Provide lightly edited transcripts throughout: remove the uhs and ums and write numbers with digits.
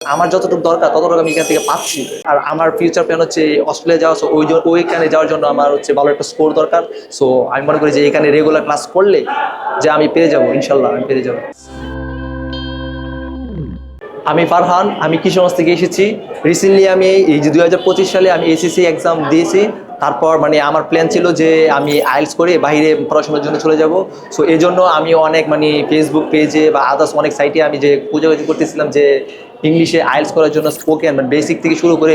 আমার যতটুকু দরকার ততটুকু আমি এখান থেকে পাচ্ছি। আর আমার ফিউচার প্ল্যান হচ্ছে অস্ট্রেলিয়া যাওয়া। সো ওইখানে যাওয়ার জন্য আমার হচ্ছে ভালো একটা স্কোর দরকার। সো আমি মনে করি যে এখানে রেগুলার ক্লাস করলে যে আমি পেরে যাবো, ইনশাল্লাহ আমি পেরে যাবো। আমি ফারহান, আমি কিশোরগঞ্জ থেকে এসেছি। রিসেন্টলি আমি এই যে 2025 সালে আমি এসএসসি এক্সাম দিয়েছি। তারপর মানে আমার প্ল্যান ছিল যে আমি আইএলটিএস করে বাইরে পড়াশোনার জন্য চলে যাব। সো এই জন্য আমি অনেক মানে ফেসবুক পেজে বা আদার্স অনেক সাইটে আমি যে খোঁজাখুঁজি করতেছিলাম যে ইংলিশে আইএলটিএস করার জন্য স্পোকেন মানে বেসিক থেকে শুরু করে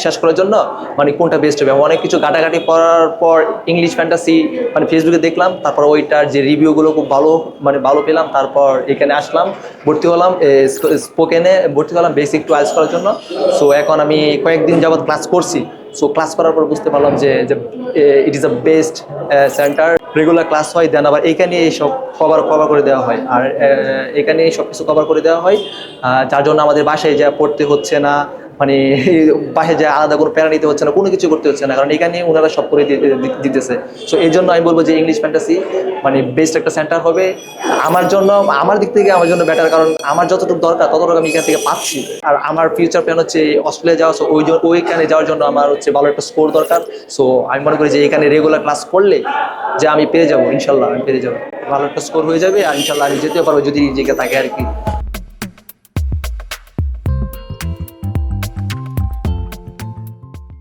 শেষ করার জন্য মানে কোনটা বেস্ট হবে। অনেক কিছু ঘাটাঘাটি করার পর ইংলিশ ফ্যান্টাসি মানে ফেসবুকে দেখলাম, তারপর ওইটার যে রিভিউগুলো খুব ভালো মানে ভালো পেলাম। তারপর এখানে আসলাম, ভর্তি হলাম, স্পোকেনে ভর্তি হলাম বেসিক টু আইএলটিএস করার জন্য। সো এখন আমি কয়েকদিন যাবৎ ক্লাস করছি। সো ক্লাস করার পর বুঝতে পারলাম যে it is the best centre. Regular class হয়, দেন আবার এখানে সব কভার করে দেওয়া হয়। আর এখানে সব কিছু কভার করে দেওয়া হয়, যার জন্য আমাদের বাসায় যা পড়তে হচ্ছে না, মানে বাসায় যা আলাদা কোনো প্যারা নিতে হচ্ছে না, কোনো কিছু করতে হচ্ছে না, কারণ এখানে ওনারা সব করে দিতেছে। সো এই জন্য আমি বলবো যে ইংলিশ ফ্যান্টাসি মানে বেস্ট একটা সেন্টার হবে আমার জন্য। আমার দিক থেকে আমার জন্য বেটার, কারণ আমার যতটুকু দরকার ততটুকু আমি এখান থেকে পাচ্ছি। আর আমার ফিউচার প্ল্যান হচ্ছে অস্ট্রেলিয়া যাওয়া। সো ওইখানে যাওয়ার জন্য আমার হচ্ছে ভালো একটা স্কোর দরকার। সো আমি মনে করি যে এখানে রেগুলার ক্লাস করলে যে আমি পেরে যাবো, ইনশাল্লাহ আমি পেরে যাবো, ভালো একটা স্কোর হয়ে যাবে। আর ইনশাল্লাহ আমি যেতে পারবো যদি নিজেকে থাকে আর কি।